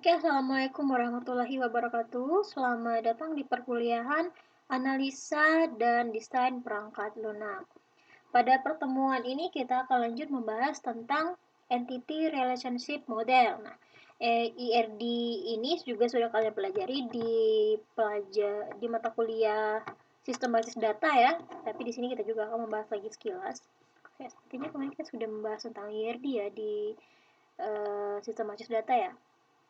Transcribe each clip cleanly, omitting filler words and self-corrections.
Oke, Assalamualaikum warahmatullahi wabarakatuh. Selamat datang di perkuliahan Analisa dan Desain Perangkat Lunak. Pada pertemuan ini kita akan lanjut membahas tentang Entity Relationship Model. Nah, IRD ini juga sudah kalian pelajari di mata kuliah Sistem Basis Data ya. Tapi di sini kita juga akan membahas lagi sekilas. Sepertinya kemarin kita sudah membahas tentang IRD ya di Sistem Basis Data ya.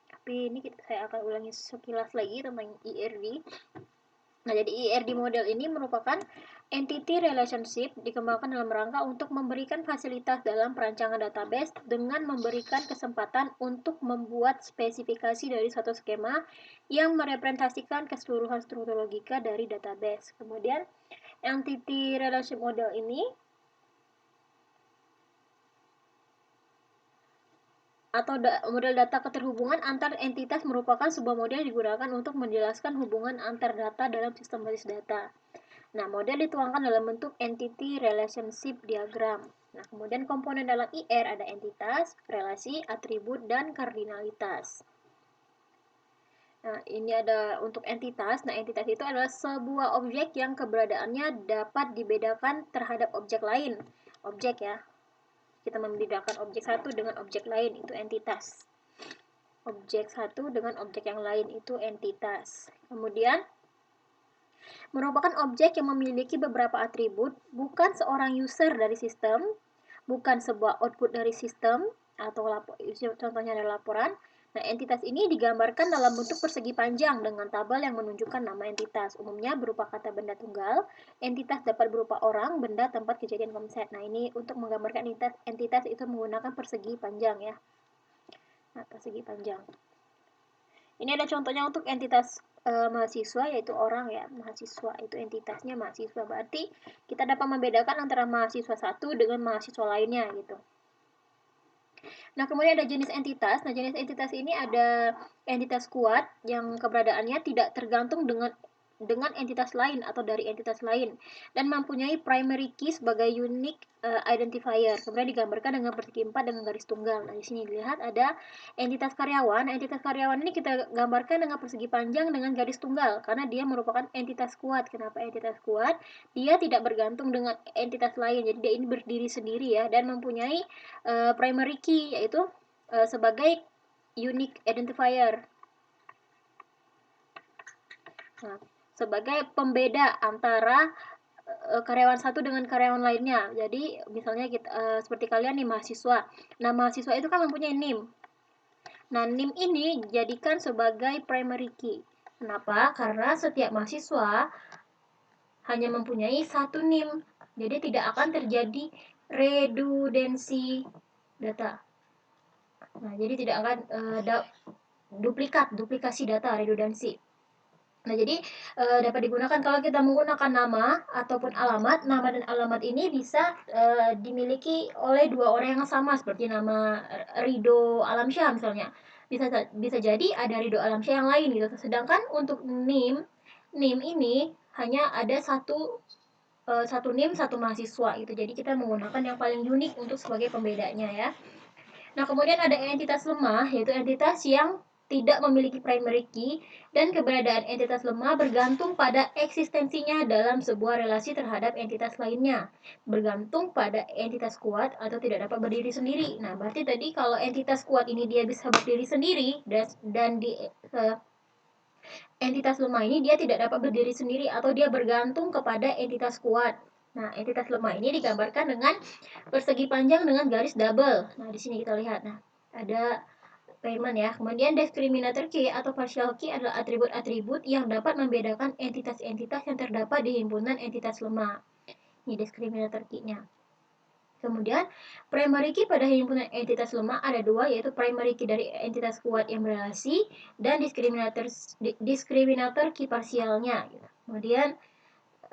Tapi ini saya akan ulangi sekilas lagi tentang IRD. Nah, jadi IRD model ini merupakan entity relationship dikembangkan dalam rangka untuk memberikan fasilitas dalam perancangan database dengan memberikan kesempatan untuk membuat spesifikasi dari suatu skema yang merepresentasikan keseluruhan struktur logika dari database. Kemudian entity relationship model ini atau model data keterhubungan antar entitas merupakan sebuah model yang digunakan untuk menjelaskan hubungan antar data dalam sistem basis data. Nah, model dituangkan dalam bentuk entity relationship diagram. Nah, kemudian komponen dalam IR ada entitas, relasi, atribut, dan kardinalitas. Nah, ini ada untuk entitas. Nah, entitas itu adalah sebuah objek yang keberadaannya dapat dibedakan terhadap objek lain. Objek ya, kita membedakan objek satu dengan objek lain, itu entitas. Objek satu dengan objek yang lain itu entitas. Kemudian merupakan objek yang memiliki beberapa atribut, bukan seorang user dari sistem, bukan sebuah output dari sistem, atau contohnya adalah laporan. Nah, entitas ini digambarkan dalam bentuk persegi panjang dengan tabel yang menunjukkan nama entitas. Umumnya berupa kata benda tunggal. Entitas dapat berupa orang, benda, tempat, kejadian, konsep. Nah, ini untuk menggambarkan entitas itu menggunakan persegi panjang ya. Nah, persegi panjang. Ini ada contohnya untuk entitas mahasiswa, yaitu orang ya. Mahasiswa itu entitasnya mahasiswa. Berarti kita dapat membedakan antara mahasiswa satu dengan mahasiswa lainnya gitu. Nah, kemudian ada jenis entitas. Nah, jenis entitas ini ada entitas kuat yang keberadaannya tidak tergantung dengan entitas lain atau dari entitas lain dan mempunyai primary key sebagai unique identifier. Kemudian digambarkan dengan persegi 4 dengan garis tunggal. Nah, di sini dilihat ada entitas karyawan. Entitas karyawan ini kita gambarkan dengan persegi panjang dengan garis tunggal karena dia merupakan entitas kuat. Kenapa entitas kuat? Dia tidak bergantung dengan entitas lain. Jadi dia ini berdiri sendiri ya dan mempunyai primary key yaitu sebagai unique identifier. Nah, sebagai pembeda antara karyawan satu dengan karyawan lainnya. Jadi misalnya kita seperti kalian nih mahasiswa. Nah, mahasiswa itu kan mempunyai NIM. Nah, NIM ini dijadikan sebagai primary key. Kenapa? Karena setiap mahasiswa hanya mempunyai satu NIM. Jadi tidak akan terjadi redundansi data. Nah, jadi tidak akan duplikasi data, redundansi. Nah, jadi dapat digunakan kalau kita menggunakan nama ataupun alamat. Nama dan alamat ini bisa dimiliki oleh dua orang yang sama, seperti nama Rido Alamsyah misalnya. Bisa jadi ada Rido Alamsyah yang lain gitu. Sedangkan untuk NIM ini hanya ada satu NIM satu mahasiswa gitu. Jadi kita menggunakan yang paling unik untuk sebagai pembedanya ya. Nah, kemudian ada entitas lemah, yaitu entitas yang tidak memiliki primary key dan keberadaan entitas lemah bergantung pada eksistensinya dalam sebuah relasi terhadap entitas lainnya. Bergantung pada entitas kuat atau tidak dapat berdiri sendiri. Nah, berarti tadi kalau entitas kuat ini dia bisa berdiri sendiri dan di entitas lemah ini dia tidak dapat berdiri sendiri atau dia bergantung kepada entitas kuat. Nah, entitas lemah ini digambarkan dengan persegi panjang dengan garis double. Nah, di sini kita lihat. Nah, ada payment ya. Kemudian discriminator key atau partial key adalah atribut-atribut yang dapat membedakan entitas-entitas yang terdapat di himpunan entitas lemah. Ini discriminator key-nya. Kemudian, primary key pada himpunan entitas lemah ada dua, yaitu primary key dari entitas kuat yang berelasi dan discriminator key parsialnya. Kemudian,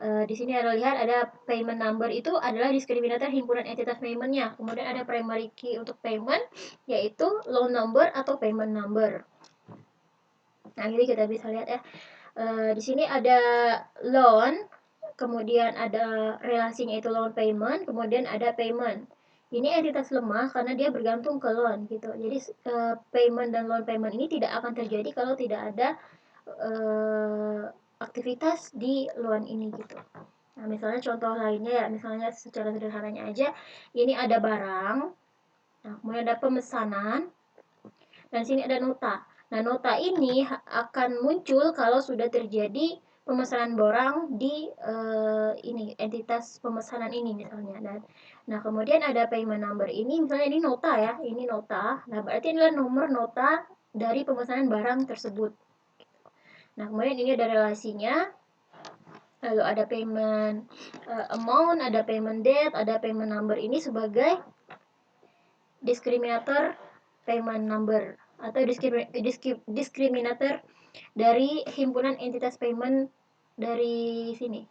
di sini ada lihat ada payment number itu adalah discriminator himpunan entitas paymentnya. Kemudian ada primary key untuk payment yaitu loan number atau payment number. Nah, jadi kita bisa lihat ya. Di sini ada loan, kemudian ada relasinya itu loan payment, kemudian ada payment. Ini entitas lemah karena dia bergantung ke loan gitu. Jadi payment dan loan payment ini tidak akan terjadi kalau tidak ada aktivitas di loan ini gitu. Nah, misalnya contoh lainnya ya, misalnya secara sederhananya aja, ini ada barang, nah, kemudian ada pemesanan, dan sini ada nota. Nah, nota ini akan muncul kalau sudah terjadi pemesanan barang di ini entitas pemesanan ini misalnya. Dan nah, kemudian ada payment number ini, misalnya ini nota ya, ini nota. Nah, berarti inilah nomor nota dari pemesanan barang tersebut. Nah, kemudian ini ada relasinya. Lalu ada payment amount, ada payment date, ada payment number. Ini sebagai diskriminator payment number atau diskriminator dari himpunan entitas payment dari sini.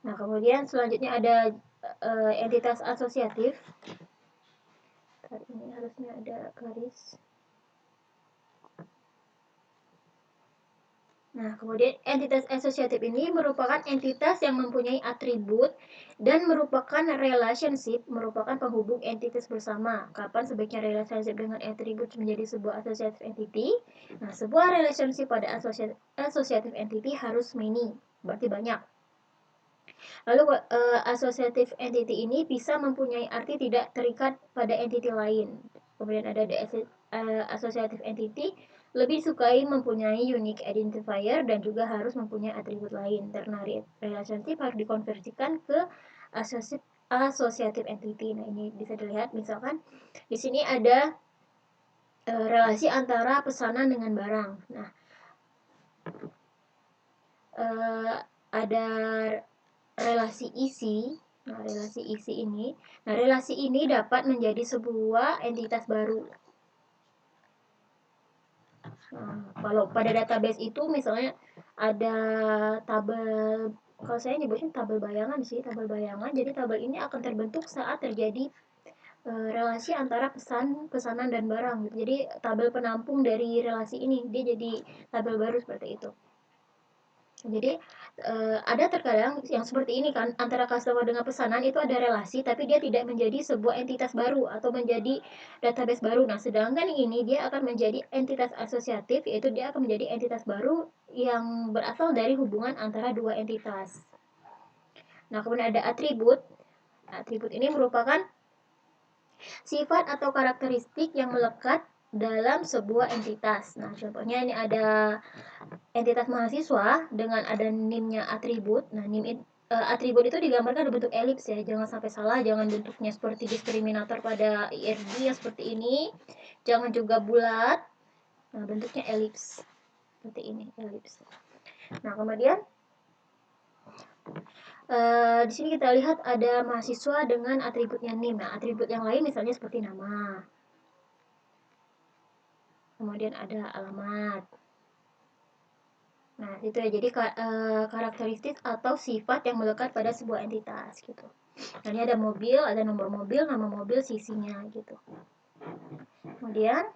Nah, kemudian selanjutnya ada entitas asosiatif. Ini harusnya ada garis. Nah, kemudian entitas asosiatif ini merupakan entitas yang mempunyai atribut dan merupakan relationship, merupakan penghubung entitas bersama. Kapan sebaiknya relationship dengan atribut menjadi sebuah associative entity? Nah, sebuah relationship pada associative entity harus many, berarti banyak. Lalu associative entity ini bisa mempunyai arti tidak terikat pada entity lain. Kemudian ada associative entity lebih sukai mempunyai unique identifier dan juga harus mempunyai atribut lain. Karena relationship harus dikonversikan ke associative entity. Nah, ini bisa dilihat misalkan di sini ada relasi antara pesanan dengan barang. Nah, ada relasi isi. Nah, relasi isi ini, nah relasi ini dapat menjadi sebuah entitas baru. Nah, kalau pada database itu misalnya ada tabel, kalau saya nyebutnya tabel bayangan sih, tabel bayangan. Jadi tabel ini akan terbentuk saat terjadi relasi antara pesanan dan barang gitu. Jadi tabel penampung dari relasi ini dia jadi tabel baru seperti itu. Jadi ada terkadang yang seperti ini kan, antara customer dengan pesanan itu ada relasi tapi dia tidak menjadi sebuah entitas baru atau menjadi database baru. Nah, sedangkan ini dia akan menjadi entitas asosiatif, yaitu dia akan menjadi entitas baru yang berasal dari hubungan antara dua entitas. Nah, kemudian ada atribut. Atribut ini merupakan sifat atau karakteristik yang melekat dalam sebuah entitas. Nah, contohnya ini ada entitas mahasiswa dengan ada NIM-nya atribut. Nah, atribut itu digambarkan dalam bentuk elips ya. Jangan sampai salah, jangan bentuknya seperti diskriminator pada IRG yang seperti ini. Jangan juga bulat. Nah, bentuknya elips. Seperti ini, elips. Nah, kemudian di sini kita lihat ada mahasiswa dengan atributnya NIM. Nah, atribut yang lain misalnya seperti nama. Kemudian ada alamat. Nah, itu ya. Jadi karakteristik atau sifat yang melekat pada sebuah entitas gitu. Nah, ini ada mobil, ada nomor mobil, nama mobil, sisinya gitu. Kemudian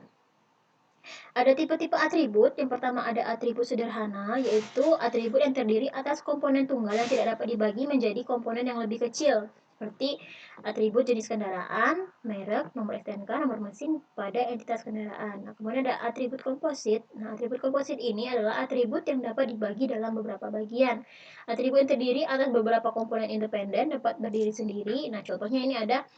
ada tipe-tipe atribut. Yang pertama ada atribut sederhana, yaitu atribut yang terdiri atas komponen tunggal yang tidak dapat dibagi menjadi komponen yang lebih kecil. Seperti atribut jenis kendaraan, merek, nomor STNK, nomor mesin pada entitas kendaraan. Nah, kemudian ada atribut komposit. Nah, atribut komposit ini adalah atribut yang dapat dibagi dalam beberapa bagian. Atribut yang terdiri atas beberapa komponen independen dapat berdiri sendiri. Nah, contohnya ini ada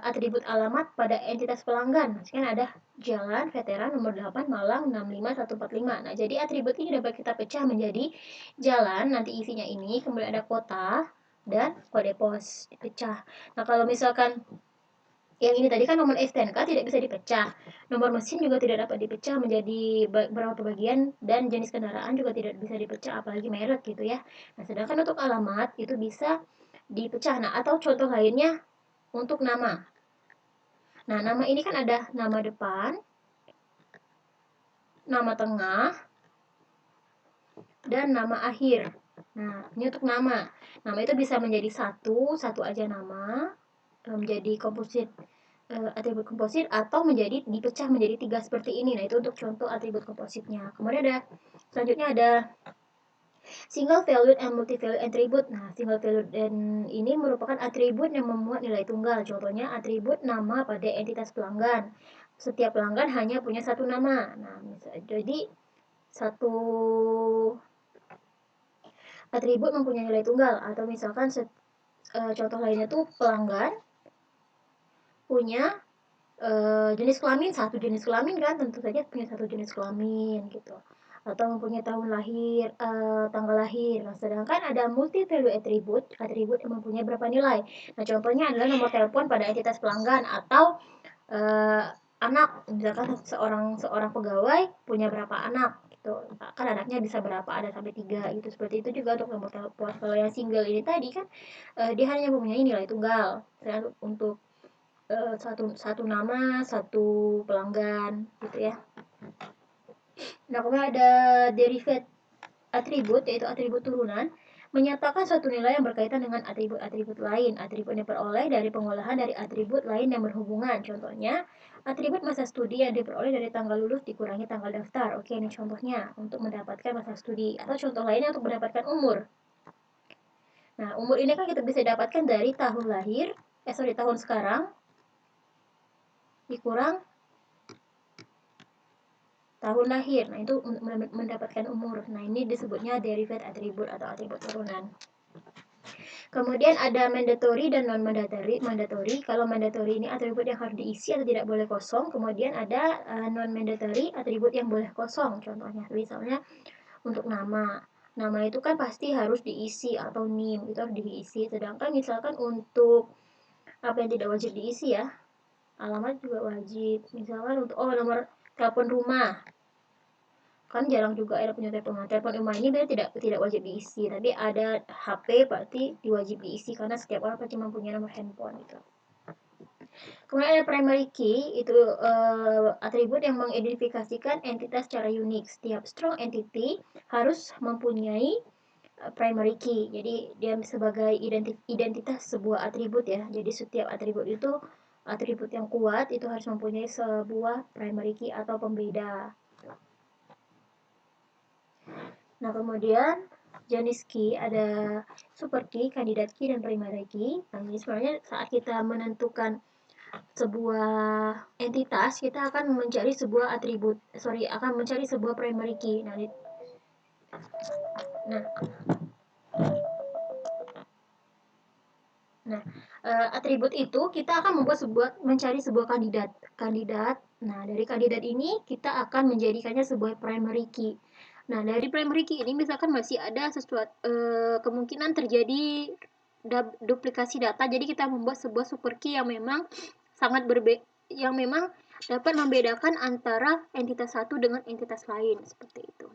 atribut alamat pada entitas pelanggan. Kan ada Jalan Veteran nomor 8 Malang 65145. Nah, jadi atribut ini dapat kita pecah menjadi jalan, nanti isinya ini, kemudian ada kota dan kode pos dipecah. Nah, kalau misalkan yang ini tadi kan nomor STNK tidak bisa dipecah. Nomor mesin juga tidak dapat dipecah menjadi beberapa bagian dan jenis kendaraan juga tidak bisa dipecah apalagi merek gitu ya. Nah, sedangkan untuk alamat itu bisa dipecah. Nah, atau contoh lainnya untuk nama. Nah, nama ini kan ada nama depan, nama tengah, dan nama akhir. Nah, ini untuk nama. Nama itu bisa menjadi satu aja nama, menjadi komposit, atribut komposit, atau menjadi dipecah menjadi 3 seperti ini. Nah, itu untuk contoh atribut kompositnya. Kemudian selanjutnya ada Single valued and multi-valued attribute. Nah, single valued dan ini merupakan atribut yang memuat nilai tunggal. Contohnya atribut nama pada entitas pelanggan. Setiap pelanggan hanya punya satu nama. Nah, jadi satu atribut mempunyai nilai tunggal, atau misalkan contoh lainnya tuh pelanggan punya jenis kelamin, satu jenis kelamin kan, tentu saja punya satu jenis kelamin gitu, atau mempunyai tahun lahir, tanggal lahir. Nah, sedangkan ada multi value atribut yang mempunyai berapa nilai. Nah, contohnya adalah nomor telepon pada entitas pelanggan, atau anak, misalkan seorang pegawai punya berapa anak gitu, kan anaknya bisa berapa, ada sampai 3 gitu. Seperti itu juga untuk nomor telepon. Kalau yang single ini tadi kan dia hanya mempunyai nilai tunggal. Untuk satu nama, satu pelanggan gitu ya. Nah, kemudian ada derivate atribut, yaitu atribut turunan, menyatakan suatu nilai yang berkaitan dengan atribut-atribut lain. Atribut yang diperoleh dari pengolahan dari atribut lain yang berhubungan. Contohnya, atribut masa studi yang diperoleh dari tanggal lulus dikurangi tanggal daftar. Oke, ini contohnya untuk mendapatkan masa studi. Atau contoh lainnya untuk mendapatkan umur. Nah, umur ini kan kita bisa dapatkan dari tahun lahir, tahun sekarang dikurang tahun lahir. Nah, itu mendapatkan umur. Nah, ini disebutnya derivate atribut atau atribut turunan. Kemudian ada mandatory dan non mandatory. Kalau mandatory ini atribut yang harus diisi atau tidak boleh kosong. Kemudian ada non mandatory, atribut yang boleh kosong. Contohnya misalnya untuk nama. Nama itu kan pasti harus diisi, atau NIM itu harus diisi. Sedangkan misalkan untuk apa yang tidak wajib diisi ya, alamat juga wajib. Misalkan untuk nomor telepon rumah, kan jarang juga ada punya telepon rumah ini tidak wajib diisi, tapi ada HP berarti diwajib diisi karena setiap orang pasti mempunyai nomor handphone gitu. Kemudian ada primary key, itu atribut yang mengidentifikasikan entitas secara unik. Setiap strong entity harus mempunyai primary key, jadi dia sebagai identitas sebuah atribut ya. Jadi setiap atribut itu, atribut yang kuat itu harus mempunyai sebuah primary key atau pembeda. Nah, kemudian jenis key ada super key, kandidat key, dan primary key. Nah, ini sebenarnya saat kita menentukan sebuah entitas, kita akan mencari sebuah akan mencari sebuah primary key. Nah, atribut itu kita akan mencari sebuah kandidat. Nah, dari kandidat ini kita akan menjadikannya sebuah primary key. Nah, dari primary key ini misalkan masih ada kemungkinan terjadi duplikasi data. Jadi kita membuat sebuah super key yang memang yang memang dapat membedakan antara entitas satu dengan entitas lain, seperti itu.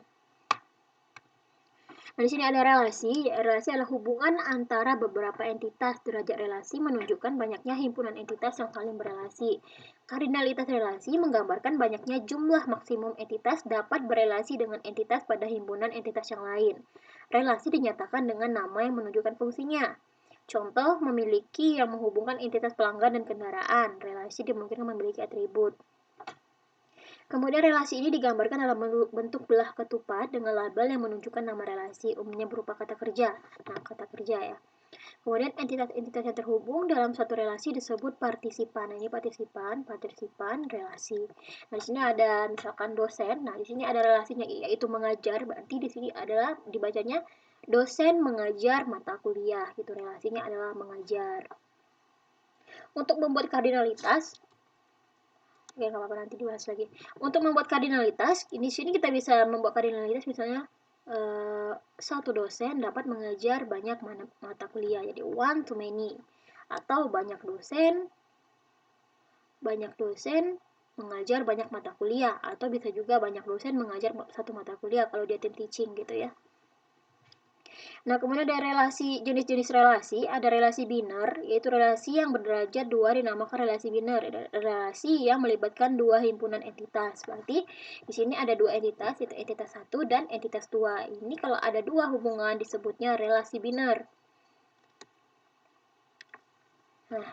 Nah, di sini ada relasi. Relasi adalah hubungan antara beberapa entitas. Derajat relasi menunjukkan banyaknya himpunan entitas yang saling berelasi. Kardinalitas relasi menggambarkan banyaknya jumlah maksimum entitas dapat berelasi dengan entitas pada himpunan entitas yang lain. Relasi dinyatakan dengan nama yang menunjukkan fungsinya. Contoh, memiliki yang menghubungkan entitas pelanggan dan kendaraan. Relasi dimungkinkan memiliki atribut. Kemudian relasi ini digambarkan dalam bentuk belah ketupat dengan label yang menunjukkan nama relasi, umumnya berupa kata kerja. Nah, kata kerja ya. Kemudian entitas-entitas yang terhubung dalam suatu relasi disebut partisipan. Nah, ini partisipan, relasi. Nah, di sini ada misalkan dosen. Nah, di sini ada relasinya, yaitu mengajar. Berarti di sini adalah dibacanya dosen mengajar mata kuliah. Gitu, relasinya adalah mengajar. Untuk membuat kardinalitas, oke, nggak apa-apa, nanti dibahas lagi. Untuk membuat kardinalitas, di sini kita bisa membuat kardinalitas misalnya satu dosen dapat mengajar banyak mata kuliah, jadi one to many. Atau banyak dosen mengajar banyak mata kuliah, atau bisa juga banyak dosen mengajar satu mata kuliah kalau dia team teaching gitu ya. Nah, kemudian ada jenis-jenis relasi, ada relasi biner, yaitu relasi yang berderajat 2 dinamakan relasi biner. Relasi yang melibatkan dua himpunan entitas. Berarti di sini ada dua entitas, yaitu entitas 1 dan entitas 2. Ini kalau ada dua hubungan disebutnya relasi biner. Nah,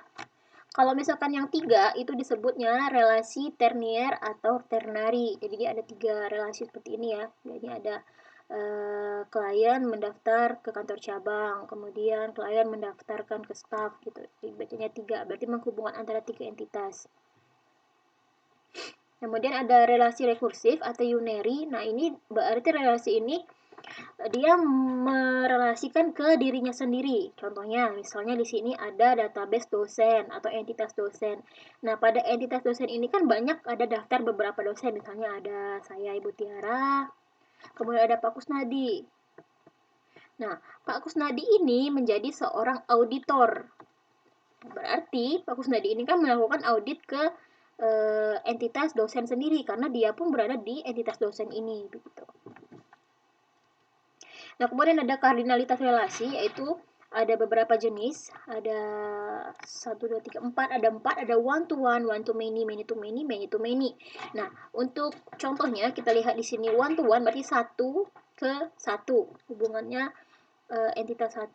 kalau misalkan yang 3 itu disebutnya relasi ternier atau ternary. Jadi dia ada 3 relasi seperti ini ya. Jadi ada klien mendaftar ke kantor cabang, kemudian klien mendaftarkan ke staff gitu. Bacanya 3, berarti menghubungkan antara 3 entitas. Kemudian ada relasi rekursif atau unary. Nah, ini berarti relasi ini dia merelasikan ke dirinya sendiri. Contohnya, misalnya di sini ada database dosen atau entitas dosen. Nah, pada entitas dosen ini kan banyak ada daftar beberapa dosen. Misalnya ada saya, Ibu Tiara, kemudian ada Pak Kusnadi. Nah, Pak Kusnadi ini menjadi seorang auditor. Berarti Pak Kusnadi ini kan melakukan audit ke entitas dosen sendiri karena dia pun berada di entitas dosen ini begitu. Nah, kemudian ada kardinalitas relasi, yaitu ada beberapa jenis, ada 1, 2, 3, 4, ada 4, ada one to one to many, many to many, many to many. Nah, untuk contohnya kita lihat di sini one to one berarti 1 ke 1, hubungannya entitas 1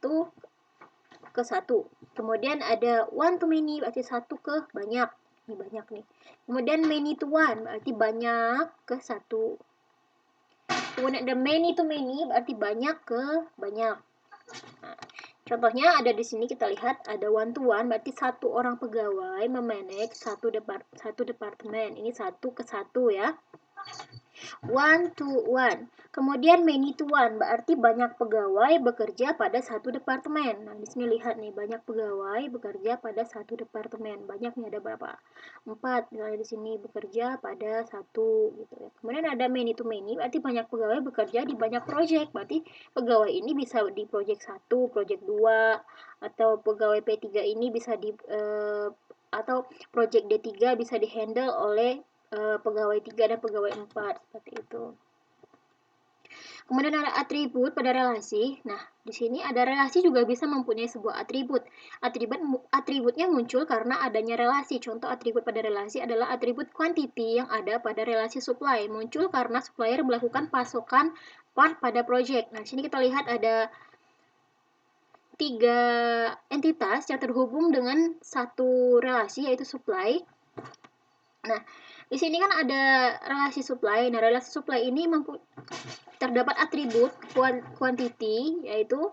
ke 1. Kemudian ada one to many berarti 1 ke banyak. Ini banyak nih. Kemudian many to one berarti banyak ke 1. Kemudian ada many to many berarti banyak ke banyak. Nah, contohnya ada di sini kita lihat ada one to one berarti 1 orang pegawai memanage satu departemen. Ini 1 ke 1 ya. One to one. Kemudian many to one berarti banyak pegawai bekerja pada satu departemen. Nah, di sini lihat nih, banyak pegawai bekerja pada satu departemen. Banyaknya ada berapa? 4. Misalnya di sini bekerja pada 1 gitu ya. Kemudian ada many to many berarti banyak pegawai bekerja di banyak proyek. Berarti pegawai ini bisa di proyek 1, proyek 2, atau pegawai P3 ini bisa di atau proyek D3 bisa dihandle oleh pegawai 3 dan pegawai 4 seperti itu. Kemudian ada atribut pada relasi. Nah, di sini ada relasi juga bisa mempunyai sebuah atribut. Atributnya muncul karena adanya relasi. Contoh atribut pada relasi adalah atribut quantity yang ada pada relasi supply. Muncul karena supplier melakukan pasokan part pada project. Nah, di sini kita lihat ada 3 entitas yang terhubung dengan satu relasi yaitu supply. Nah, di sini kan ada relasi supply. Nah, relasi supply ini terdapat atribut quantity yaitu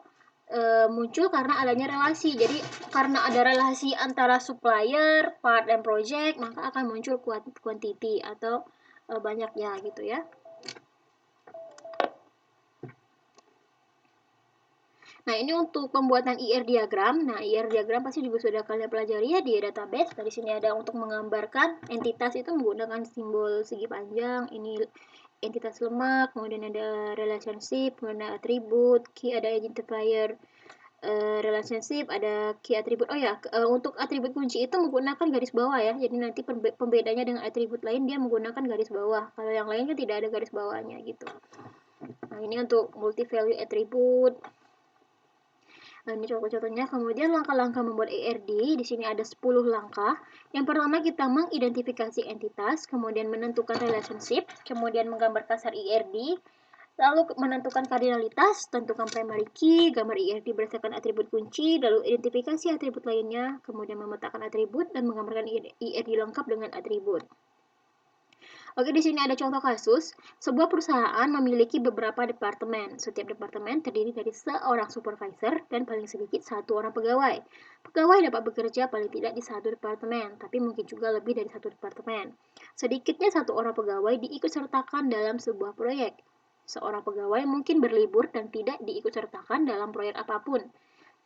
muncul karena adanya relasi. Jadi karena ada relasi antara supplier, part, dan project, maka akan muncul quantity atau banyaknya gitu ya. Nah, ini untuk pembuatan IR diagram. Nah, IR diagram pasti juga sudah kalian pelajari ya di database. Nah, di sini ada untuk menggambarkan entitas itu menggunakan simbol segi panjang. Ini entitas lemak, kemudian ada relationship, kemudian ada atribut, key, ada identifier, relationship, ada key atribut. Oh ya, untuk atribut kunci itu menggunakan garis bawah ya. Jadi nanti pembedanya dengan atribut lain dia menggunakan garis bawah. Kalau yang lain kan tidak ada garis bawahnya gitu. Nah, ini untuk multi value atribut. Nah, ini contoh-contohnya. Kemudian langkah-langkah membuat ERD, di sini ada 10 langkah. Yang pertama kita mengidentifikasi entitas, kemudian menentukan relationship, kemudian menggambar kasar ERD, lalu menentukan kardinalitas, tentukan primary key, gambar ERD berdasarkan atribut kunci, lalu identifikasi atribut lainnya, kemudian memetakan atribut dan menggambarkan ERD lengkap dengan atribut. Oke, di sini ada contoh kasus. Sebuah perusahaan memiliki beberapa departemen. Setiap departemen terdiri dari seorang supervisor dan paling sedikit 1 orang pegawai. Pegawai dapat bekerja paling tidak di 1 departemen, tapi mungkin juga lebih dari 1 departemen. Sedikitnya 1 orang pegawai diikutsertakan dalam sebuah proyek. Seorang pegawai mungkin berlibur dan tidak diikutsertakan dalam proyek apapun.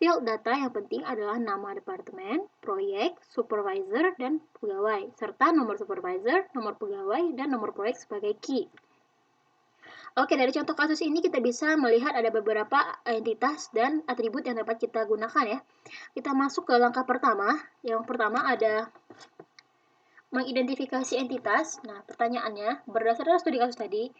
Field data yang penting adalah nama departemen, proyek, supervisor, dan pegawai, serta nomor supervisor, nomor pegawai, dan nomor proyek sebagai key. Oke, dari contoh kasus ini kita bisa melihat ada beberapa entitas dan atribut yang dapat kita gunakan ya. Kita masuk ke langkah pertama. Yang pertama ada mengidentifikasi entitas. Nah, pertanyaannya, berdasarkan studi kasus tadi,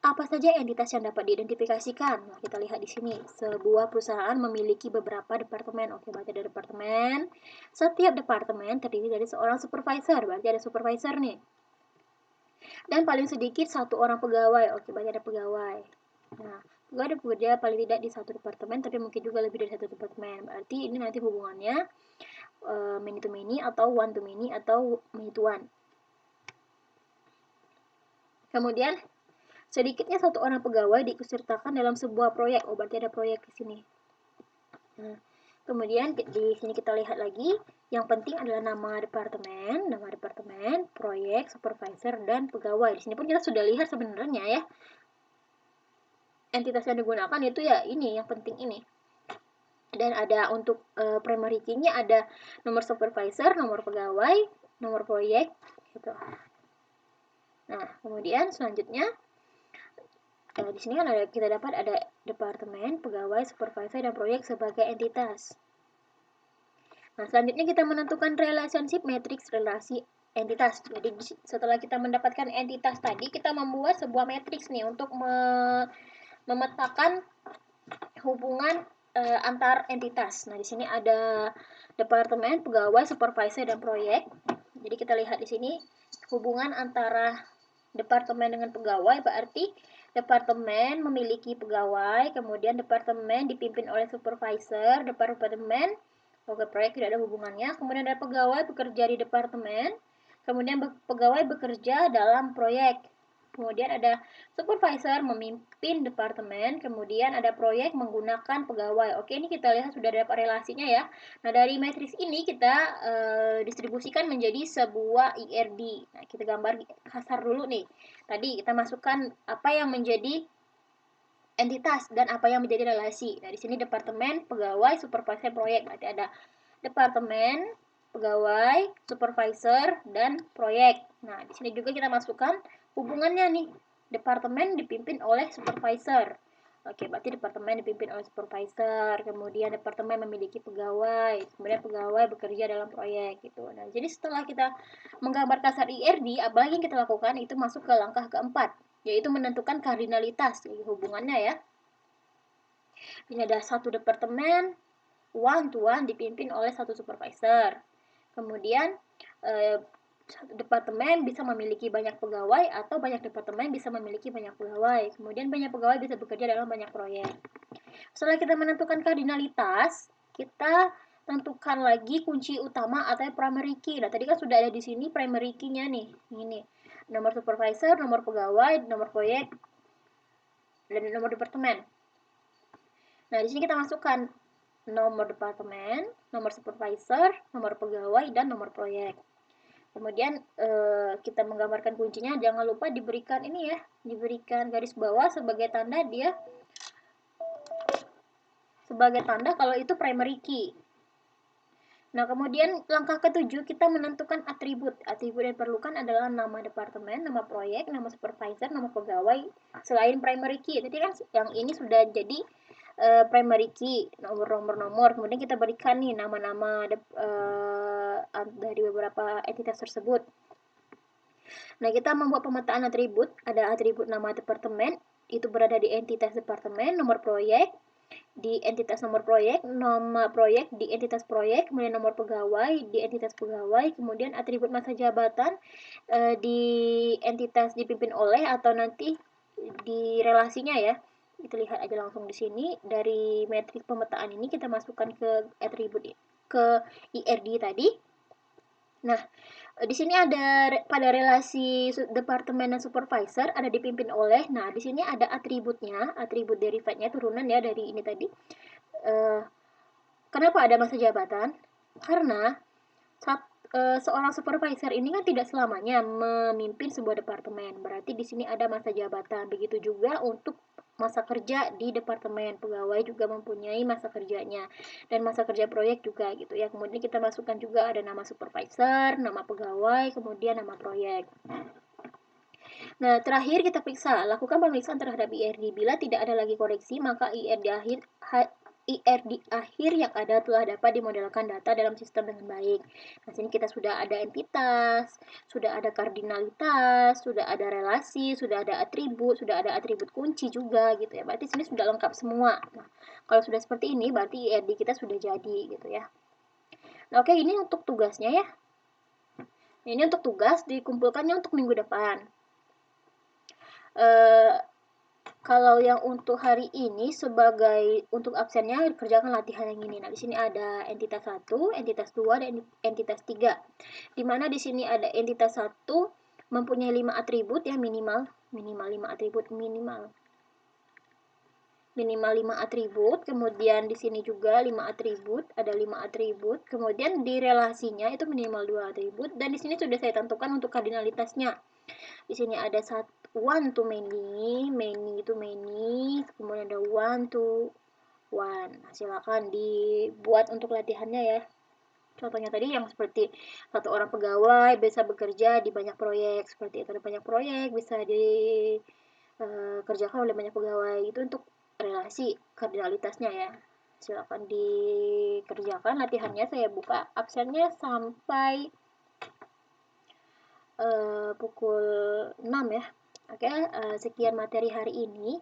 apa saja entitas yang dapat diidentifikasikan? Nah, kita lihat di sini. Sebuah perusahaan memiliki beberapa departemen. Oke, berarti ada departemen. Setiap departemen terdiri dari seorang supervisor. Berarti ada supervisor nih. Dan paling sedikit 1 orang pegawai. Oke, berarti ada pegawai. Nah, pegawai ada bekerja paling tidak di 1 departemen, tapi mungkin juga lebih dari 1 departemen. Berarti ini nanti hubungannya many to many atau one to many atau many to one. Kemudian sedikitnya 1 orang pegawai diikutsertakan dalam sebuah proyek. Oh, berarti ada proyek di sini. Nah, kemudian di sini kita lihat lagi, yang penting adalah nama departemen, proyek, supervisor, dan pegawai. Di sini pun kita sudah lihat sebenarnya ya, entitas yang digunakan itu ya ini, yang penting ini. Dan ada untuk primary key-nya ada nomor supervisor, nomor pegawai, nomor proyek, gitu. Nah, kemudian selanjutnya di sini kan kita dapat ada departemen, pegawai, supervisor, dan proyek sebagai entitas. Nah, selanjutnya kita menentukan relationship matrix relasi entitas. Jadi setelah kita mendapatkan entitas tadi, kita membuat sebuah matriks nih untuk memetakan hubungan antar entitas. Nah, di sini ada departemen, pegawai, supervisor, dan proyek. Jadi kita lihat di sini hubungan antara departemen dengan pegawai berarti departemen memiliki pegawai, kemudian departemen dipimpin oleh supervisor, departemen proyek tidak ada hubungannya, kemudian ada pegawai bekerja di departemen, kemudian pegawai bekerja dalam proyek. Kemudian ada supervisor memimpin departemen, kemudian ada proyek menggunakan pegawai. Oke, ini kita lihat sudah dapat relasinya ya. Nah, dari matriks ini kita distribusikan menjadi sebuah IRD. Nah, kita gambar kasar dulu nih. Tadi kita masukkan apa yang menjadi entitas dan apa yang menjadi relasi. Nah, di sini departemen, pegawai, supervisor, proyek. Berarti ada departemen, pegawai, supervisor, dan proyek. Nah, di sini juga kita masukkan hubungannya nih. Departemen dipimpin oleh supervisor. Oke, berarti departemen dipimpin oleh supervisor, kemudian departemen memiliki pegawai, kemudian pegawai bekerja dalam proyek gitu. Nah, jadi setelah kita menggambar kasar IRD, apa lagi yang kita lakukan itu masuk ke langkah keempat, yaitu menentukan kardinalitas, jadi hubungannya ya. Ini ada satu departemen, one to one dipimpin oleh satu supervisor. Kemudian departemen bisa memiliki banyak pegawai atau banyak departemen bisa memiliki banyak pegawai. Kemudian banyak pegawai bisa bekerja dalam banyak proyek. Setelah kita menentukan kardinalitas, kita tentukan lagi kunci utama atau primary key. Nah, tadi kan sudah ada di sini primary key-nya nih. Ini nomor supervisor, nomor pegawai, nomor proyek, dan nomor departemen. Nah, di sini kita masukkan nomor departemen, nomor supervisor, nomor pegawai, dan nomor proyek. Kemudian kita menggambarkan kuncinya, jangan lupa diberikan ini ya, diberikan garis bawah sebagai tanda kalau itu primary key. Nah, kemudian langkah ketujuh kita menentukan atribut. Atribut yang diperlukan adalah nama departemen, nama proyek, nama supervisor, nama pegawai selain primary key. Jadi kan yang ini sudah jadi primary key, nomor. Kemudian kita berikan nih nama-nama dari beberapa entitas tersebut. Nah, kita membuat pemetaan atribut. Ada atribut nama departemen, itu berada di entitas departemen, nomor proyek, di entitas nomor proyek, nama proyek di entitas proyek, kemudian nomor pegawai di entitas pegawai, kemudian atribut masa jabatan di entitas dipimpin oleh atau nanti di relasinya ya. Kita lihat aja langsung di sini. Dari matriks pemetaan ini kita masukkan ke atribut ke IRD tadi. Nah, di sini ada pada relasi departemen dan supervisor ada dipimpin oleh. Nah, di sini ada atributnya, atribut derivatnya turunan ya dari ini tadi. Kenapa ada masa jabatan? Karena seorang supervisor ini kan tidak selamanya memimpin sebuah departemen. Berarti di sini ada masa jabatan. Begitu juga untuk masa kerja di departemen, pegawai juga mempunyai masa kerjanya dan masa kerja proyek juga gitu ya. Kemudian kita masukkan juga ada nama supervisor, nama pegawai, kemudian nama proyek. Nah, terakhir kita periksa, lakukan pemeriksaan terhadap IRD. Bila tidak ada lagi koreksi, maka IRD akhir yang ada telah dapat dimodelkan data dalam sistem dengan baik. Nah, sini kita sudah ada entitas, sudah ada kardinalitas, sudah ada relasi, sudah ada atribut kunci juga gitu ya. Berarti sini sudah lengkap semua. Nah, kalau sudah seperti ini berarti IRD kita sudah jadi gitu ya. Nah, oke, ini untuk tugasnya ya. Ini untuk tugas dikumpulkannya untuk minggu depan. Kalau yang untuk hari ini sebagai untuk absennya kerjakan latihan yang ini. Nah, di sini ada entitas 1, entitas 2, dan entitas 3. Di mana di sini ada entitas 1 mempunyai 5 atribut ya minimal minimal 5 atribut, minimal 5 atribut, kemudian di sini juga 5 atribut, ada 5 atribut, kemudian di relasinya itu minimal 2 atribut, dan di sini sudah saya tentukan untuk kardinalitasnya. Di sini ada one to many, many to many, kemudian ada one to one. Nah, silakan dibuat untuk latihannya ya. Contohnya tadi yang seperti satu orang pegawai bisa bekerja di banyak proyek, seperti itu. Ada banyak proyek bisa dikerjakan oleh banyak pegawai. Itu untuk relasi kardinalitasnya ya. Silakan dikerjakan latihannya. Saya buka absennya sampai pukul 6 ya. Oke, sekian materi hari ini.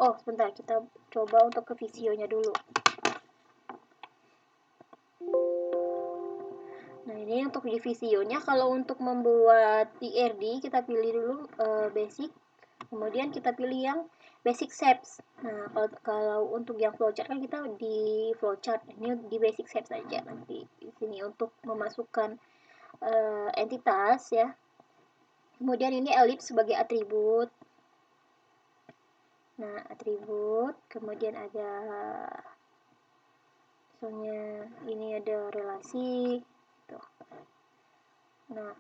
Oh, sebentar, kita coba untuk ke visionya dulu. Nah, ini untuk di visionya, kalau untuk membuat TRD, kita pilih dulu basic, kemudian kita pilih yang basic shapes. Nah, kalau untuk yang flowchart kan kita di flowchart, ini di basic shapes saja nanti di sini untuk memasukkan entitas ya. Kemudian ini ellipse sebagai atribut. Nah, atribut, kemudian ada misalnya ini ada relasi gitu. Nah,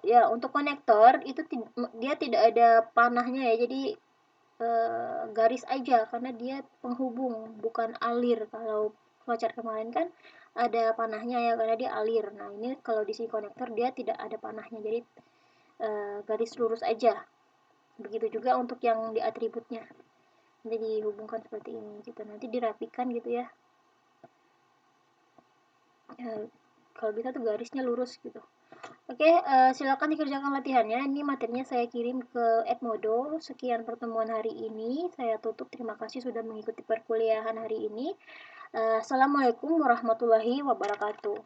ya untuk konektor itu dia tidak ada panahnya ya, jadi garis aja karena dia penghubung bukan alir. Kalau flowchart kemarin kan ada panahnya ya karena dia alir. Nah, ini kalau di sini konektor dia tidak ada panahnya, jadi garis lurus aja. Begitu juga untuk yang di atributnya. Nanti dihubungkan seperti ini gitu. Nanti dirapikan gitu ya. Kalau bisa tuh garisnya lurus gitu. Oke, silakan dikerjakan latihannya. Ini materinya saya kirim ke Edmodo. Sekian pertemuan hari ini. Saya tutup. Terima kasih sudah mengikuti perkuliahan hari ini. Assalamualaikum warahmatullahi wabarakatuh.